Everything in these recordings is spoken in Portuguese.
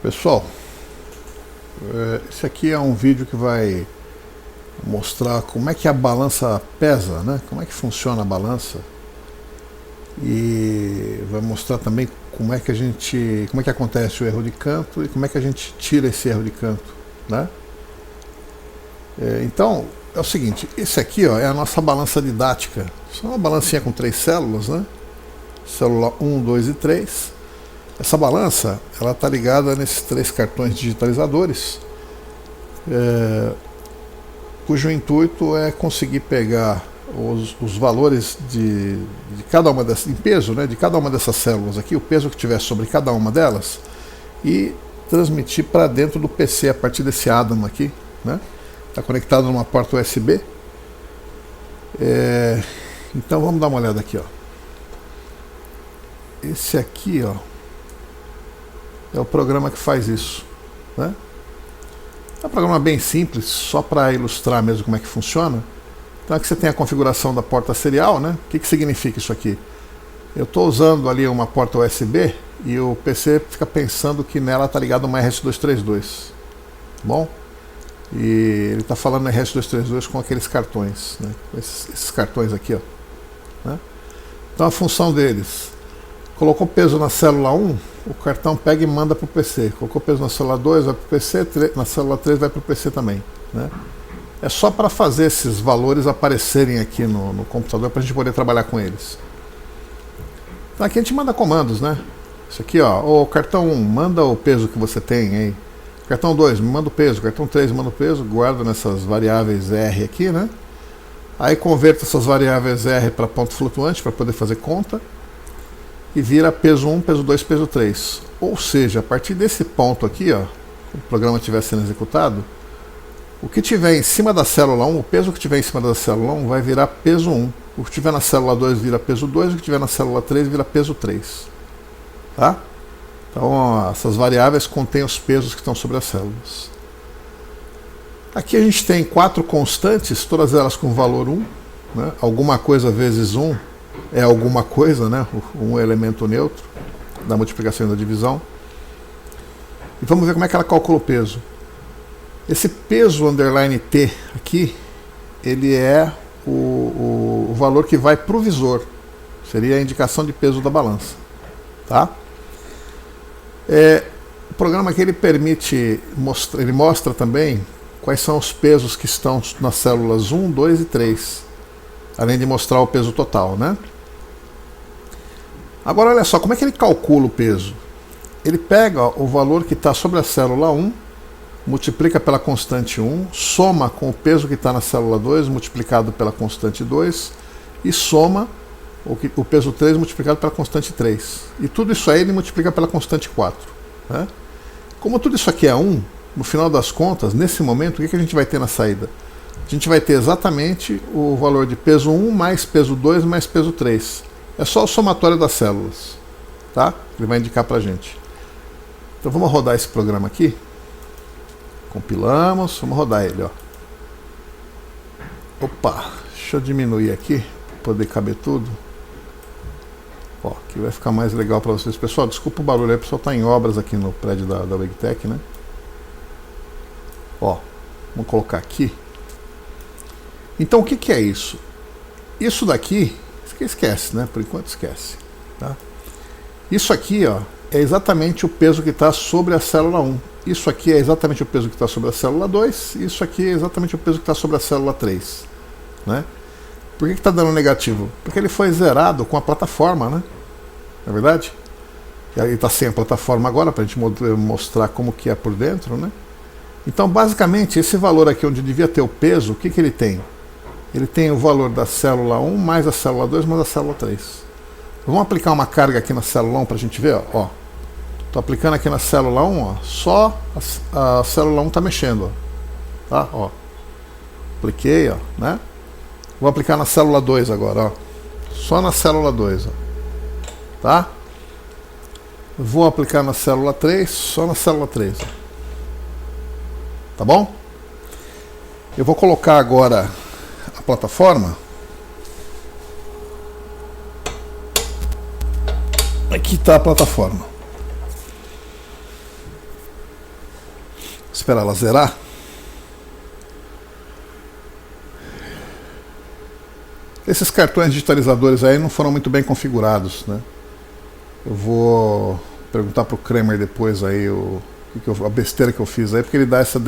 Pessoal, esse aqui é um vídeo que vai mostrar como é que a balança pesa, né? Como é que funciona a balança, e vai mostrar também como é que acontece o erro de canto e como é que a gente tira esse erro de canto, né? Então é o seguinte, esse aqui é a nossa balança didática. Isso é uma balancinha com 3 células, né? Célula 1, 2 e 3. Essa balança, ela está ligada nesses 3 cartões digitalizadores, cujo intuito é conseguir pegar os valores de cada uma dessas, em peso, né, de cada uma dessas células aqui, o peso que tiver sobre cada uma delas, e transmitir para dentro do PC a partir desse Adam aqui, né? Está conectado numa porta USB. Então vamos dar uma olhada aqui, ó. Esse aqui, ó, é o programa que faz isso, né? É um programa bem simples, só para ilustrar mesmo como é que funciona. Então aqui você tem a configuração da porta serial, né? O que significa isso aqui? Eu estou usando ali uma porta USB e o PC fica pensando que nela está ligado uma RS-232, bom? E ele está falando RS-232 com aqueles cartões, né? Esses cartões aqui, ó, né? Então a função deles: colocou peso na célula 1, o cartão pega e manda para o PC. Colocou peso na célula 2, vai para o PC, na célula 3 vai para o PC também, né? É só para fazer esses valores aparecerem aqui no computador para a gente poder trabalhar com eles. Então aqui a gente manda comandos, né? Isso aqui, ó, o cartão 1, manda o peso que você tem aí. Cartão 2, me manda o peso. Cartão 3, manda o peso. Guarda nessas variáveis R aqui, né? Aí converta essas variáveis R para ponto flutuante para poder fazer conta. E vira peso 1, peso 2, peso 3. Ou seja, a partir desse ponto aqui, ó, o programa estiver sendo executado, o que tiver em cima da célula 1, o peso que tiver em cima da célula 1 vai virar peso 1. O que tiver na célula 2 vira peso 2, o que tiver na célula 3 vira peso 3. Tá? Então, ó, essas variáveis contêm os pesos que estão sobre as células. Aqui a gente tem 4 constantes, todas elas com valor 1, né? Alguma coisa vezes 1 é alguma coisa, né? Um elemento neutro da multiplicação e da divisão. E vamos ver como é que ela calcula o peso. Esse peso underline T aqui, ele é o valor que vai para o visor. Seria a indicação de peso da balança, tá? O programa aqui ele mostra também quais são os pesos que estão nas células 1, 2 e 3, além de mostrar o peso total, né? Agora olha só, como é que ele calcula o peso? Ele pega o valor que está sobre a célula 1, multiplica pela constante 1, soma com o peso que está na célula 2, multiplicado pela constante 2, e soma o peso 3 multiplicado pela constante 3. E tudo isso aí ele multiplica pela constante 4. Né? Como tudo isso aqui é 1, no final das contas, nesse momento, o que a gente vai ter na saída? A gente vai ter exatamente o valor de peso 1 mais peso 2 mais peso 3. É só o somatório das células, tá? Ele vai indicar pra gente. Então vamos rodar esse programa aqui. Compilamos, vamos rodar ele, ó. Opa, deixa eu diminuir aqui para poder caber tudo. Ó, aqui vai ficar mais legal para vocês. Pessoal, desculpa o barulho aí, o pessoal está em obras aqui no prédio da WEGTEC, né? Ó, vamos colocar aqui. Então o que é isso? Isso daqui, esquece, né? Por enquanto esquece, tá? Isso aqui, ó, é exatamente o peso que está sobre a célula 1. Isso aqui é exatamente o peso que está sobre a célula 2. Isso aqui é exatamente o peso que está sobre a célula 3. Né? Por que está dando negativo? Porque ele foi zerado com a plataforma, né? Não é verdade? Ele está sem a plataforma agora, para a gente mostrar como que é por dentro, né? Então, basicamente, esse valor aqui onde devia ter o peso, o que ele tem? Ele tem o valor da célula 1 mais a célula 2 mais a célula 3. Vamos aplicar uma carga aqui na célula 1 para a gente ver, ó. Estou aplicando aqui na célula 1, ó, só a célula 1 está mexendo, ó. Tá? Ó. Apliquei, ó, né? Vou aplicar na célula 2 agora, ó. Só na célula 2, ó. Tá? Vou aplicar na célula 3, só na célula 3, ó. Tá bom? Eu vou colocar agora a plataforma. Aqui está a plataforma. Esperar ela zerar. Esses cartões digitalizadores aí não foram muito bem configurados, né? Eu vou perguntar pro Kramer depois aí a besteira que eu fiz aí, porque ele dá essa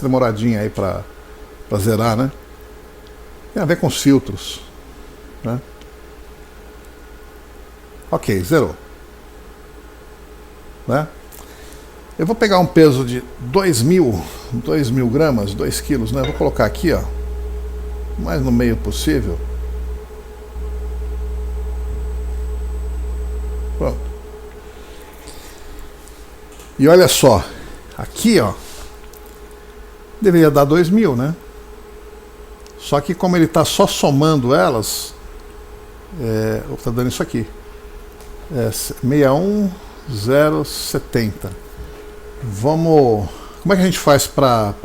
demoradinha aí pra zerar, né? Tem a ver com os filtros, né? Ok, zerou, né? Eu vou pegar um peso de 2.000 gramas, 2 quilos, né? Vou colocar aqui, ó, mais no meio possível. Pronto. E olha só, aqui, ó, deveria dar 2.000, né? Só que como ele está só somando elas, tá dando isso aqui, 61070. Vamos, como é que a gente faz para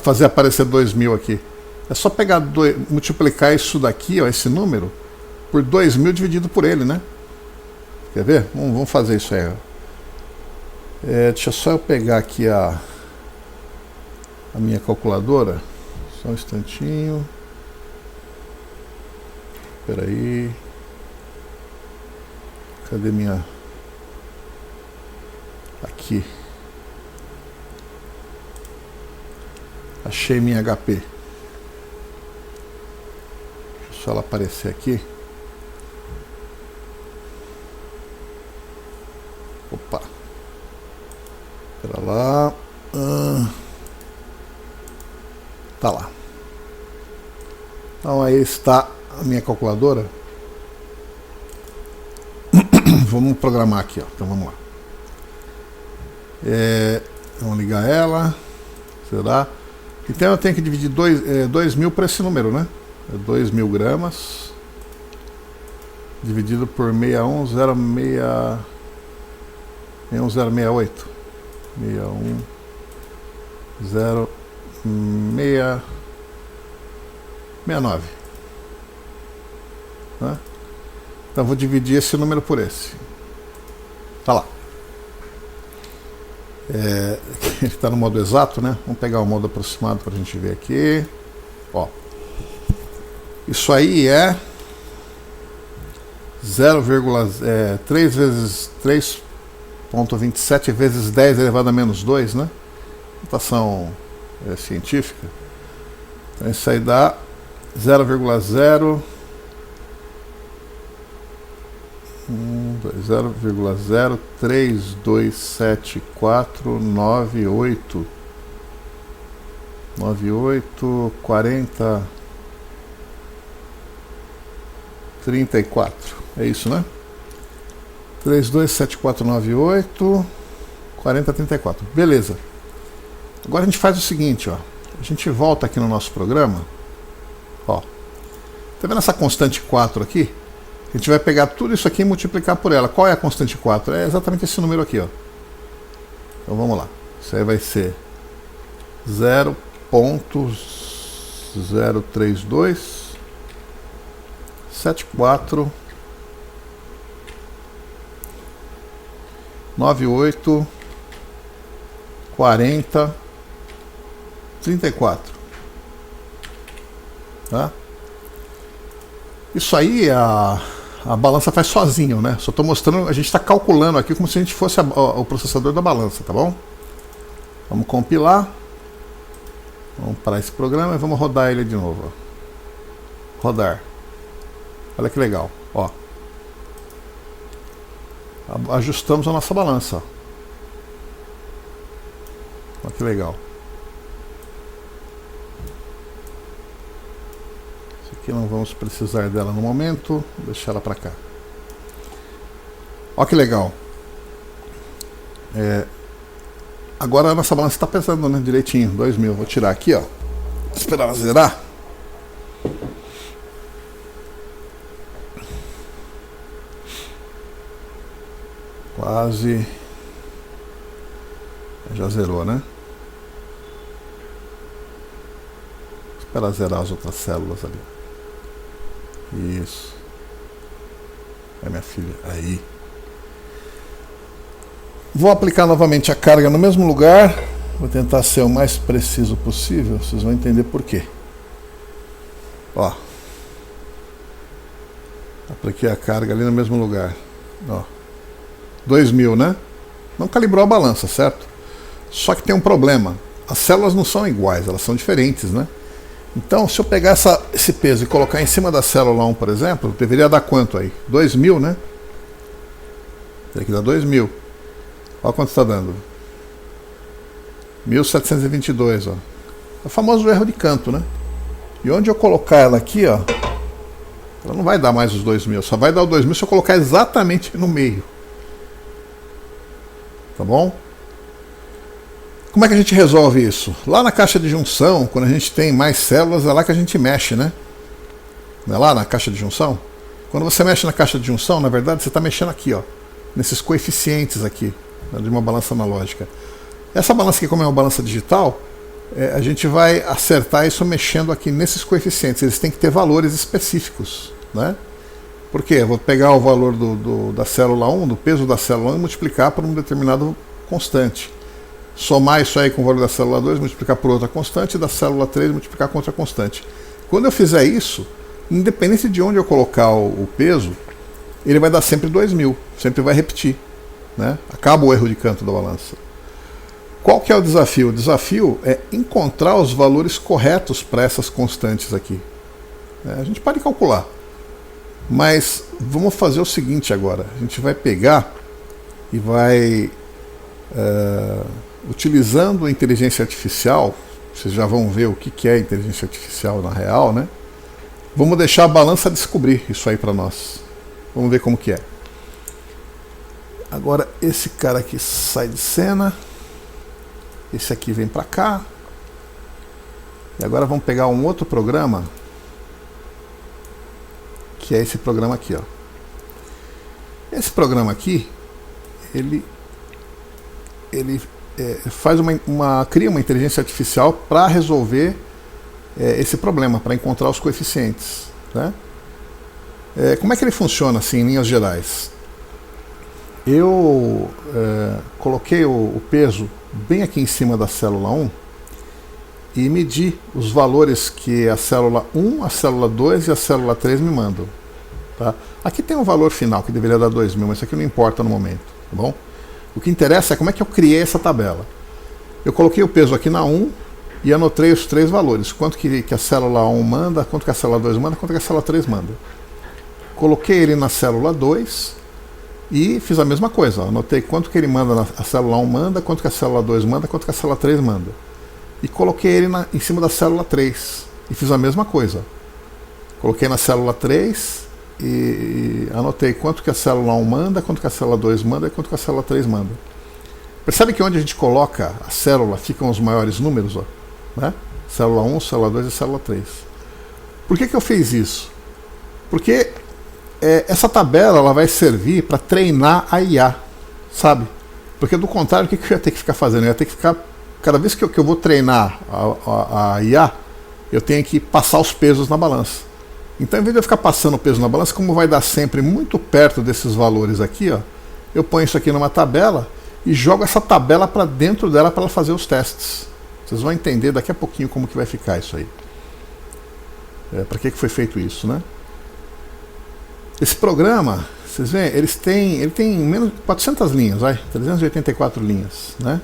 fazer aparecer 2.000 aqui? É só pegar multiplicar isso daqui, ó, esse número, por 2.000 dividido por ele, né? Quer ver? Vamos fazer isso aí. Deixa só eu pegar aqui a minha calculadora. Só um instantinho. Espera aí. Cadê minha... Aqui. Achei minha HP. Deixa só ela aparecer aqui. Opa. Espera lá. Tá lá. Então aí está a minha calculadora. Vamos programar aqui, ó. Então vamos lá. Vamos ligar ela. Será? Então eu tenho que dividir 2.000 por esse número, né? 2.000 gramas dividido por 61068. 61069, né? Então vou dividir esse número por esse. Tá lá. Ele está no modo exato, né? Vamos pegar o modo aproximado para a gente ver aqui. Ó, isso aí é 3 vezes 3,27 vezes 10 elevado a menos 2, né? Notação científica. Então isso aí dá 0,0327498 40 34. É isso, né? 327498 40 34. Beleza. Agora a gente faz o seguinte, ó. A gente volta aqui no nosso programa. Ó. Tá vendo essa constante 4 aqui? A gente vai pegar tudo isso aqui e multiplicar por ela. Qual é a constante 4? É exatamente esse número aqui, ó. Então vamos lá. Isso aí vai ser 0.032 74 98 40 34. Tá? Isso aí a balança faz sozinho, né? Só estou mostrando, a gente está calculando aqui como se a gente fosse o processador da balança, tá bom? Vamos compilar. Vamos parar esse programa e vamos rodar ele de novo. Ó. Rodar. Olha que legal, ó. Ajustamos a nossa balança, ó. Olha que legal. Isso aqui não vamos precisar dela no momento. Vou deixar ela para cá. Olha que legal. Agora a nossa balança está pesando, né, direitinho. 2.000. Vou tirar aqui, ó. Esperar ela zerar. Quase. Já zerou, né? Espera zerar as outras células ali. Isso. Minha filha. Aí. Vou aplicar novamente a carga no mesmo lugar. Vou tentar ser o mais preciso possível, vocês vão entender por quê. Ó, apliquei a carga ali no mesmo lugar. Ó, 2000, né? Não calibrou a balança, certo? Só que tem um problema. As células não são iguais, elas são diferentes, né? Então, se eu pegar esse peso e colocar em cima da célula 1, por exemplo, deveria dar quanto aí? 2000, né? Tem que dar 2000. Olha quanto está dando. 1722, ó. É o famoso erro de canto, né? E onde eu colocar ela aqui, ó, ela não vai dar mais os 2000, só vai dar o 2000 se eu colocar exatamente no meio. Tá bom? Como é que a gente resolve isso? Lá na caixa de junção, quando a gente tem mais células, é lá que a gente mexe, né? Não é lá na caixa de junção? Quando você mexe na caixa de junção, na verdade, você está mexendo aqui, ó, nesses coeficientes aqui, né, de uma balança analógica. Essa balança aqui, como é uma balança digital, a gente vai acertar isso mexendo aqui nesses coeficientes. Eles têm que ter valores específicos, né? Por quê? Eu vou pegar o valor da célula 1, do peso da célula 1 e multiplicar por um determinado constante. Somar isso aí com o valor da célula 2, multiplicar por outra constante, e da célula 3 multiplicar com outra constante. Quando eu fizer isso, independente de onde eu colocar o peso, ele vai dar sempre 2000, sempre vai repetir, né? Acaba o erro de canto da balança. Qual que é o desafio? O desafio é encontrar os valores corretos para essas constantes aqui. A gente pode calcular, mas vamos fazer o seguinte agora. A gente vai pegar e vai... utilizando a inteligência artificial, vocês já vão ver o que é inteligência artificial na real, né? Vamos deixar a balança descobrir isso aí para nós. Vamos ver como que é. Agora esse cara aqui sai de cena. Esse aqui vem para cá. E agora vamos pegar um outro programa, que é esse programa aqui, ó. Esse programa aqui, ele faz cria uma inteligência artificial para resolver esse problema, para encontrar os coeficientes, né? Como é que ele funciona assim, em linhas gerais? Eu coloquei o peso bem aqui em cima da célula 1 e medi os valores que a célula 1, a célula 2 e a célula 3 me mandam, tá? Aqui tem um valor final que deveria dar 2000, mas isso aqui não importa no momento, tá bom? O que interessa é como é que eu criei essa tabela. Eu coloquei o peso aqui na 1 e anotei os 3 valores. Quanto que a célula 1 manda, quanto que a célula 2 manda, quanto que a célula 3 manda. Coloquei ele na célula 2 e fiz a mesma coisa. Anotei quanto que ele manda, a célula 1 manda, quanto que a célula 2 manda, quanto que a célula 3 manda. E coloquei ele em cima da célula 3 e fiz a mesma coisa. Coloquei na célula 3 e anotei quanto que a célula 1 manda, quanto que a célula 2 manda e quanto que a célula 3 manda. Percebe que onde a gente coloca a célula ficam os maiores números, ó, né? Célula 1, célula 2 e célula 3. Por que eu fiz isso? Porque essa tabela ela vai servir para treinar a IA, sabe? Porque do contrário, o que eu ia ter que ficar fazendo? Eu ia ter que ficar, cada vez que eu vou treinar a IA, eu tenho que passar os pesos na balança. Então, em vez de eu ficar passando o peso na balança, como vai dar sempre muito perto desses valores aqui, ó, eu ponho isso aqui numa tabela e jogo essa tabela para dentro dela para ela fazer os testes. Vocês vão entender daqui a pouquinho como que vai ficar isso aí. Para que foi feito isso, né? Esse programa, vocês veem, ele tem menos de 400 linhas, 384 linhas, né?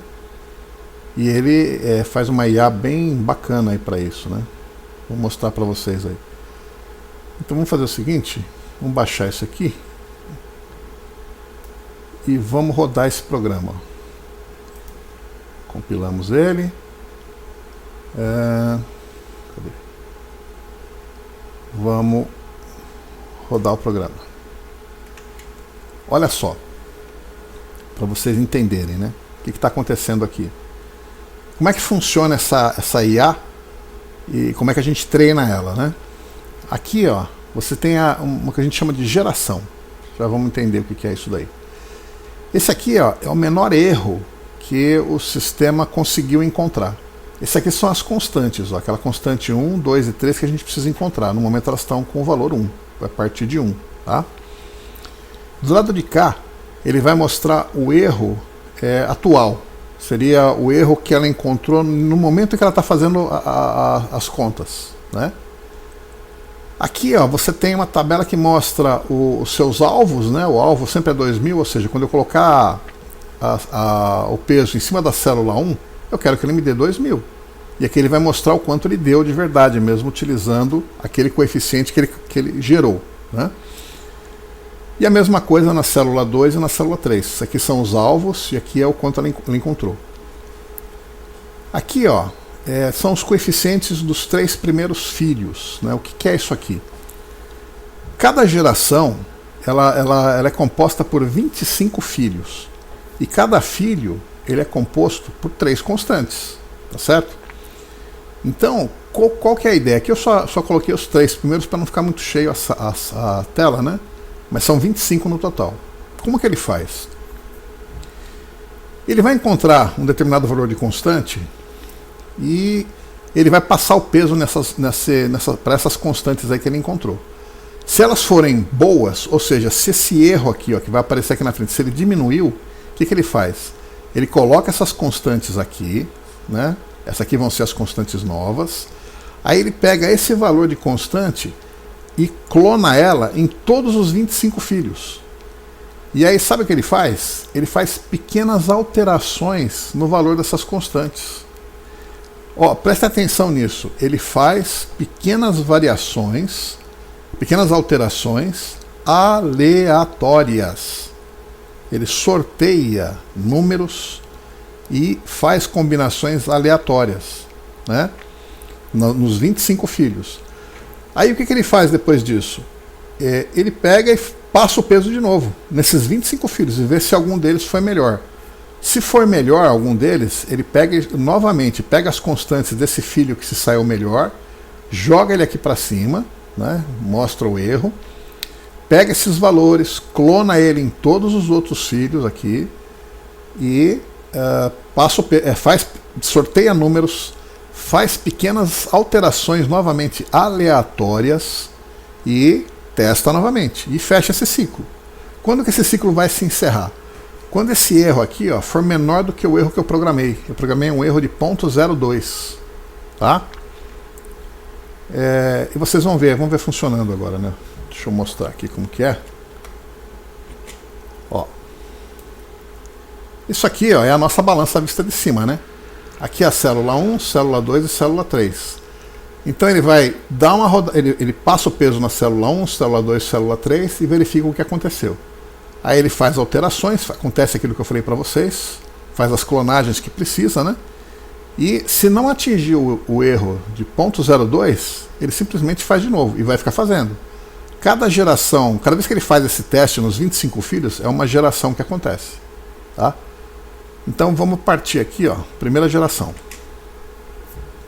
E ele faz uma IA bem bacana aí para isso, né? Vou mostrar para vocês aí. Então vamos fazer o seguinte, vamos baixar isso aqui e vamos rodar esse programa. Compilamos ele. Cadê? Vamos rodar o programa. Olha só, para vocês entenderem, né? O que está acontecendo aqui. Como é que funciona essa IA e como é que a gente treina ela, né? Aqui, ó, você tem uma que a gente chama de geração. Já vamos entender o que é isso daí. Esse aqui, ó, é o menor erro que o sistema conseguiu encontrar. Esse aqui são as constantes, ó, aquela constante 1, 2 e 3 que a gente precisa encontrar. No momento elas estão com o valor 1, a partir de 1. Tá? Do lado de cá, ele vai mostrar o erro atual, Seria o erro que ela encontrou no momento que ela está fazendo as contas, né? Aqui, ó, você tem uma tabela que mostra os seus alvos, né? O alvo sempre é 2000, ou seja, quando eu colocar o peso em cima da célula 1, eu quero que ele me dê 2000. E aqui ele vai mostrar o quanto ele deu de verdade, mesmo utilizando aquele coeficiente que ele gerou, né? E a mesma coisa na célula 2 e na célula 3. Isso aqui são os alvos e aqui é o quanto ela encontrou. Aqui, ó, são os coeficientes dos 3 primeiros filhos, né? O que é isso aqui? Cada geração ela é composta por 25 filhos. E cada filho ele é composto por 3 constantes. Tá certo? Então, qual que é a ideia? Aqui eu só coloquei os 3 primeiros para não ficar muito cheio a tela, né? Mas são 25 no total. Como que ele faz? Ele vai encontrar um determinado valor de constante e ele vai passar o peso para essas constantes aí que ele encontrou. Se elas forem boas, ou seja, se esse erro aqui, ó, que vai aparecer aqui na frente, se ele diminuiu, o que ele faz? Ele coloca essas constantes aqui, né? Essas aqui vão ser as constantes novas. Aí ele pega esse valor de constante e clona ela em todos os 25 filhos. E aí sabe o que ele faz? Ele faz pequenas alterações no valor dessas constantes. Ó, presta atenção nisso. Ele faz pequenas variações, pequenas alterações aleatórias. Ele sorteia números e faz combinações aleatórias, né? Nos 25 filhos. Aí o que ele faz depois disso? Ele pega e passa o peso de novo nesses 25 filhos e vê se algum deles foi melhor. Se for melhor algum deles, ele pega novamente, pega as constantes desse filho que se saiu melhor, joga ele aqui para cima, né? Mostra o erro, pega esses valores, clona ele em todos os outros filhos aqui e sorteia números, faz pequenas alterações novamente aleatórias e testa novamente e fecha esse ciclo. Quando que esse ciclo vai se encerrar? Quando esse erro aqui, ó, for menor do que o erro que eu programei. Eu programei um erro de 0.02, tá? E vocês vamos ver funcionando agora, né? Deixa eu mostrar aqui como que é. Ó. Isso aqui, ó, é a nossa balança vista de cima, né? Aqui é a célula 1, célula 2 e célula 3. Então ele vai dar uma rodada, ele passa o peso na célula 1, célula 2, célula 3 e verifica o que aconteceu. Aí ele faz alterações, acontece aquilo que eu falei para vocês, faz as clonagens que precisa, né? E se não atingiu o erro de 0.02, ele simplesmente faz de novo e vai ficar fazendo. Cada geração, cada vez que ele faz esse teste nos 25 filhos, é uma geração que acontece, tá? Então vamos partir aqui, ó, primeira geração.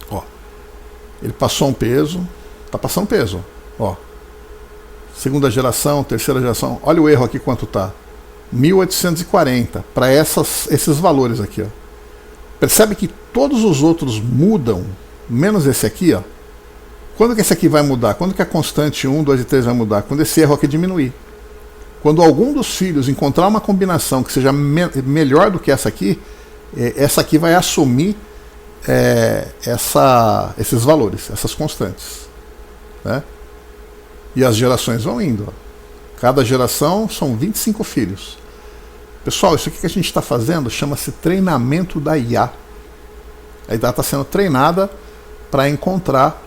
Ó, ele passou um peso, tá passando peso, ó. Segunda geração, terceira geração, olha o erro aqui quanto tá. 1840 para esses valores aqui, ó. Percebe que todos os outros mudam, menos esse aqui, ó. Quando que esse aqui vai mudar? Quando que a constante 1, 2 e 3 vai mudar? Quando esse erro aqui diminuir. Quando algum dos filhos encontrar uma combinação que seja melhor do que essa aqui vai assumir esses valores, essas constantes, né? E as gerações vão indo, ó. Cada geração são 25 filhos. Pessoal, isso aqui que a gente está fazendo chama-se treinamento da IA. A IA está sendo treinada para encontrar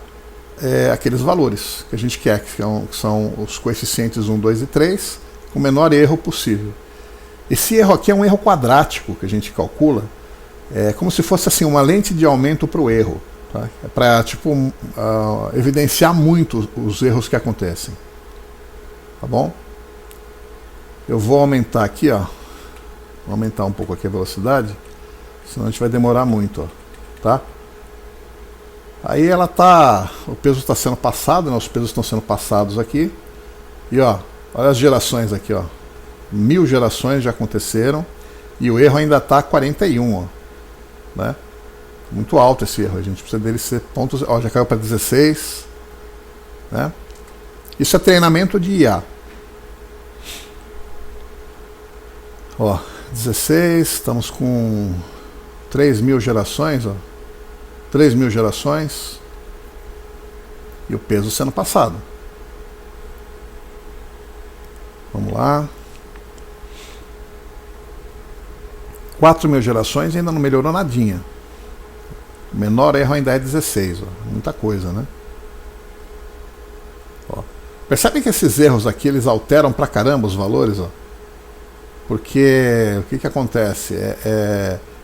aqueles valores que a gente quer, que são os coeficientes 1, 2 e 3, com o menor erro possível. Esse erro aqui é um erro quadrático que a gente calcula, como se fosse assim uma lente de aumento para o erro, tá? É para evidenciar muito os erros que acontecem, tá bom? Eu vou aumentar aqui, ó, vou aumentar um pouco aqui a velocidade, senão a gente vai demorar muito, ó, tá? Aí o peso está sendo passado, né? Os pesos estão sendo passados aqui, e ó, olha as gerações aqui, ó. 1000 gerações já aconteceram e o erro ainda está 41, ó, né? Muito alto esse erro, a gente precisa dele ser pontos, ó, já caiu para 16, né? Isso é treinamento de IA. Ó, 16, estamos com 3.000 gerações, ó. 3.000 gerações. E o peso sendo passado. Vamos lá. 4.000 gerações ainda não melhorou nadinha. O menor erro ainda é 16. Ó. Muita coisa, né? Ó. Percebem que esses erros aqui, eles alteram pra caramba os valores, ó? Porque o que acontece?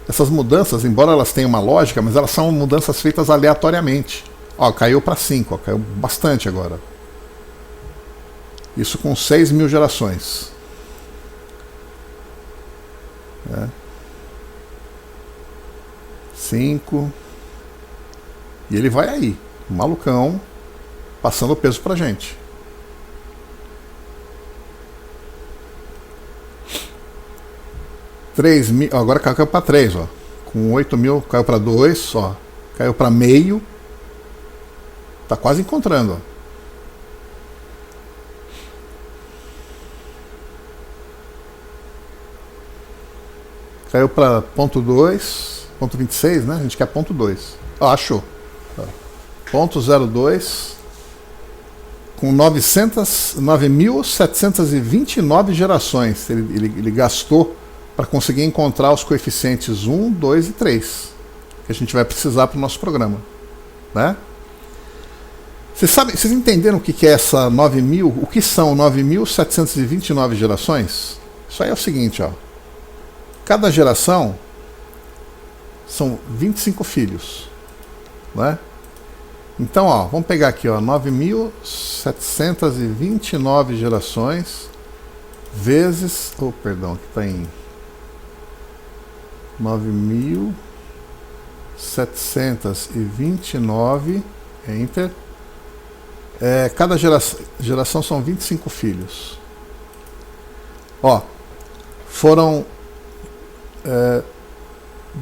Essas mudanças, embora elas tenham uma lógica, mas elas são mudanças feitas aleatoriamente. Ó, caiu para 5, ó, caiu bastante agora. Isso com 6.000 gerações. 5. E ele vai aí, malucão, passando o peso pra gente. Agora caiu para 3, ó. Com 8.000 caiu para 2, ó. Caiu para meio. Tá quase encontrando, ó. Caiu para ponto 2, ponto 26, né? A gente quer ponto 2. Ó, achou. Ponto 02 com 9.729 gerações. Ele gastou para conseguir encontrar os coeficientes 1, 2 e 3 que a gente vai precisar para o nosso programa, né? Vocês entenderam o que é essa 9.000? O que são 9.729 gerações? Isso aí é o seguinte, ó. Cada geração são 25 filhos, né? Então, ó, vamos pegar aqui, ó, 9.729 gerações vezes, perdão, aqui está em 9.729, enter. Cada geração são 25 filhos. Ó, foram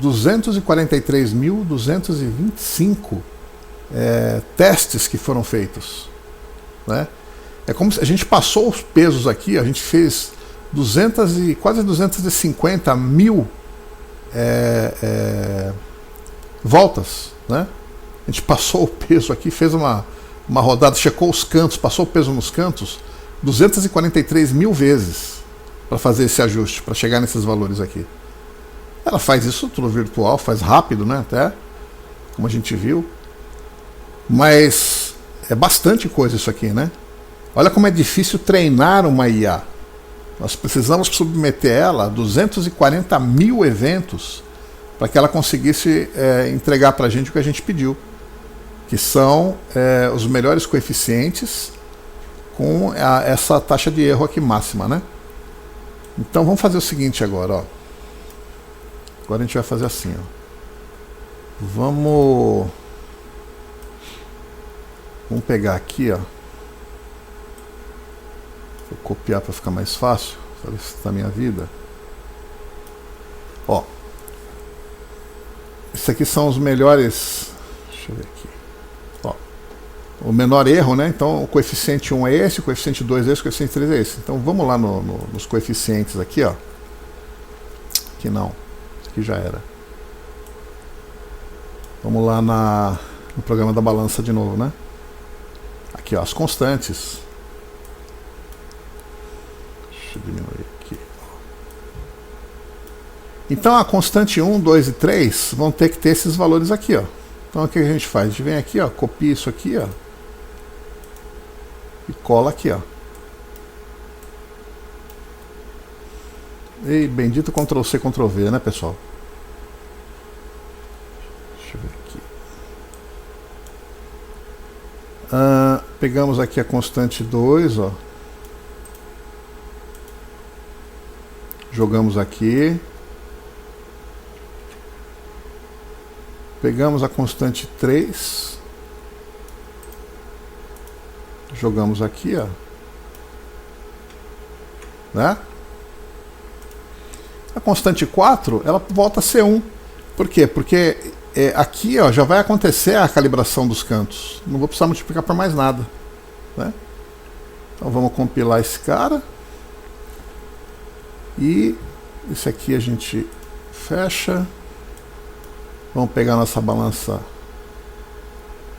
243.225 testes que foram feitos, né? É como se a gente passou os pesos aqui, a gente fez quase 250 mil voltas, né? A gente passou o peso aqui, fez uma rodada, checou os cantos, passou o peso nos cantos 243 mil vezes para fazer esse ajuste, para chegar nesses valores aqui. Ela faz isso tudo virtual, faz rápido, né? Até, como a gente viu. Mas é bastante coisa isso aqui, né? Olha como é difícil treinar uma IA. Nós precisamos submeter ela a 240 mil eventos para que ela conseguisse entregar para a gente o que a gente pediu, que são os melhores coeficientes com essa taxa de erro aqui máxima, né? Então vamos fazer o seguinte agora, ó. Agora a gente vai fazer assim, ó. Vamos pegar aqui, ó. Vou copiar para ficar mais fácil, facilitar a minha vida. Ó. Esses aqui são os melhores. Deixa eu ver aqui. Ó. O menor erro, né? Então o coeficiente 1 é esse, o coeficiente 2 é esse, o coeficiente 3 é esse. Então vamos lá nos coeficientes aqui, ó. Aqui não. Isso aqui já era. Vamos lá no programa da balança de novo, né? Aqui, ó, as constantes. Deixa eu diminuir aqui. Então a constante 1, 2 e 3 vão ter que ter esses valores aqui, ó. Então o que a gente faz? A gente vem aqui, ó, copia isso aqui, ó. E cola aqui, ó. E bendito Ctrl+C, Ctrl+V, né, pessoal? Deixa eu ver aqui. Pegamos aqui a constante 2, ó. Jogamos aqui. Pegamos a constante 3. Jogamos aqui, ó. Né? A constante 4, ela volta a ser 1. Por quê? Porque aqui, ó, já vai acontecer a calibração dos cantos. Não vou precisar multiplicar por mais nada, né? Então vamos compilar esse cara. E esse aqui a gente fecha. Vamos pegar nossa balança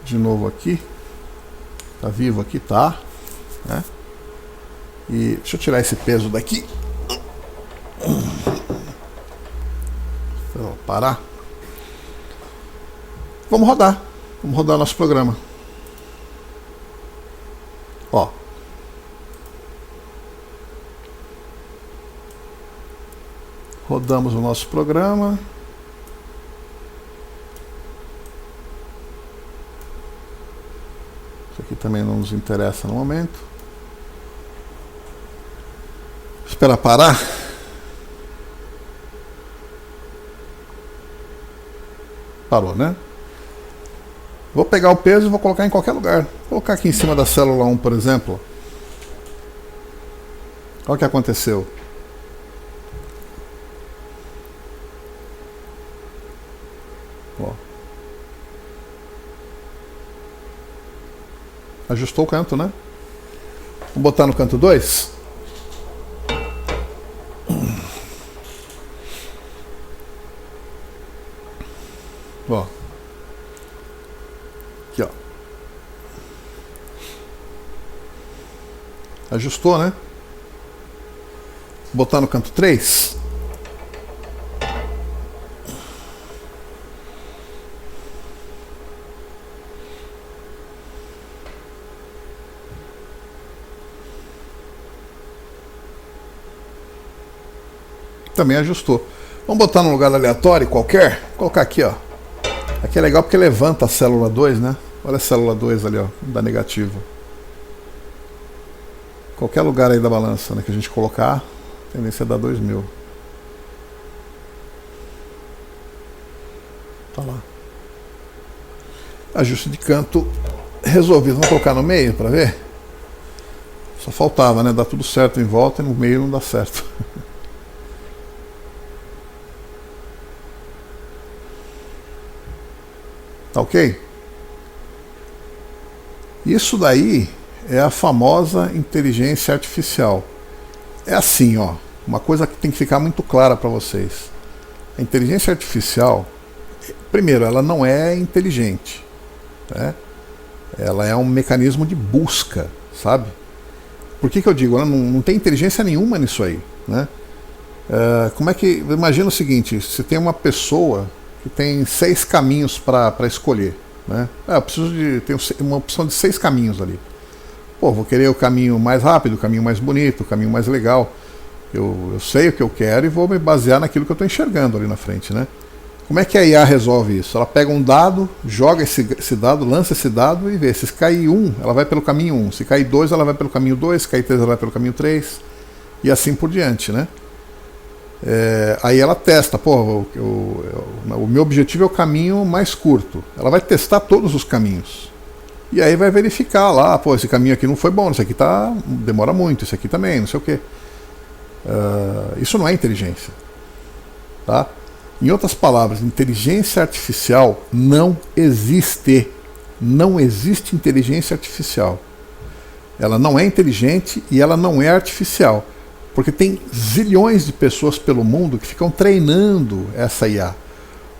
de novo aqui. Tá vivo aqui, tá? Né? E deixa eu tirar esse peso daqui. Vou parar. Vamos rodar. Vamos rodar nosso programa. Ó. Rodamos o nosso programa. Isso aqui também não nos interessa no momento. Esperar parar. Parou, né? Vou pegar o peso e vou colocar em qualquer lugar. Vou colocar aqui em cima da célula 1, por exemplo. Olha o que aconteceu. Ó. Ajustou o canto, né? Vou botar no canto 2. Ó. Aqui, ó. Ajustou, né? Vou botar no canto 3. Também ajustou. Vamos botar num lugar aleatório qualquer. Vou colocar aqui, ó. Aqui é legal porque levanta a célula 2, né? Olha a célula 2 ali, ó, dá negativo. Qualquer lugar aí da balança, né, que a gente colocar, a tendência é dar 2000. Tá lá. Ajuste de canto resolvido. Vamos colocar no meio para ver? Só faltava, né? Dá tudo certo em volta e no meio não dá certo. Tá ok? Isso daí é a famosa inteligência artificial. É assim, ó, uma coisa que tem que ficar muito clara para vocês. A inteligência artificial, primeiro, ela não é inteligente, né? Ela é um mecanismo de busca, sabe? Por que eu digo? Ela não tem inteligência nenhuma nisso aí, né? Como é que... Imagina o seguinte, você tem uma pessoa que tem 6 caminhos para escolher, né? Eu preciso de ter uma opção de 6 caminhos ali. Pô, vou querer o caminho mais rápido, o caminho mais bonito, o caminho mais legal. Eu sei o que eu quero e vou me basear naquilo que eu estou enxergando ali na frente, né? Como é que a IA resolve isso? Ela pega um dado, joga esse dado, lança esse dado e vê. Se cair 1, ela vai pelo caminho 1. Se cair 2, ela vai pelo caminho 2. Se cair 3, ela vai pelo caminho 3. E assim por diante, né? Aí ela testa, pô, o meu objetivo é o caminho mais curto. Ela vai testar todos os caminhos. E aí vai verificar lá, pô, esse caminho aqui não foi bom, esse aqui demora muito, esse aqui também, não sei o quê. Isso não é inteligência. Tá? Em outras palavras, inteligência artificial não existe. Não existe inteligência artificial. Ela não é inteligente e ela não é artificial. Porque tem zilhões de pessoas pelo mundo que ficam treinando essa IA.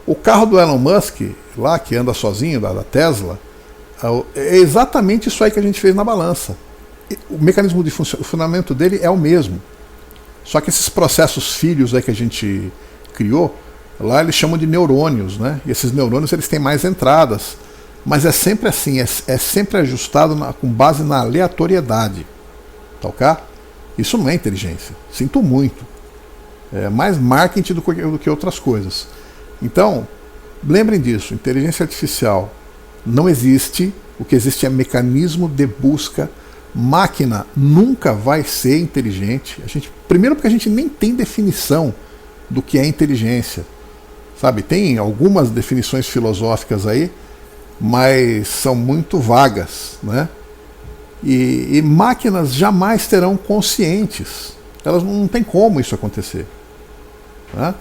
O carro do Elon Musk, lá que anda sozinho, da Tesla, é exatamente isso aí que a gente fez na balança. O mecanismo de funcionamento dele é o mesmo. Só que esses processos filhos aí que a gente criou, lá eles chamam de neurônios, né? E esses neurônios eles têm mais entradas. Mas é sempre assim, é sempre ajustado com base na aleatoriedade. Tá ok? Isso não é inteligência. Sinto muito. É mais marketing do que outras coisas. Então, lembrem disso. Inteligência artificial não existe. O que existe é mecanismo de busca. Máquina nunca vai ser inteligente. Primeiro porque a gente nem tem definição do que é inteligência. Sabe, tem algumas definições filosóficas aí, mas são muito vagas, né? E máquinas jamais terão conscientes. Elas não tem como isso acontecer, né?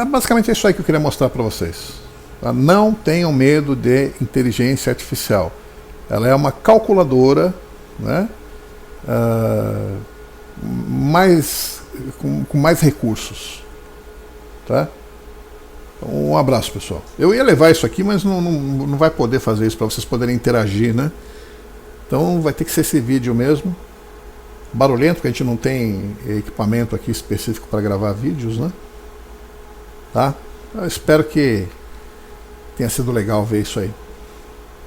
Basicamente é isso aí que eu queria mostrar para vocês. Tá? Não tenham medo de inteligência artificial. Ela é uma calculadora, né? Com mais recursos. Tá? Então, um abraço, pessoal. Eu ia levar isso aqui, mas não vai poder fazer isso para vocês poderem interagir, né? Então vai ter que ser esse vídeo mesmo. Barulhento, porque a gente não tem equipamento aqui específico para gravar vídeos, né? Tá? Eu espero que tenha sido legal ver isso aí.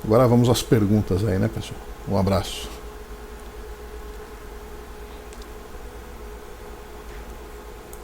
Agora vamos às perguntas aí, né, pessoal? Um abraço.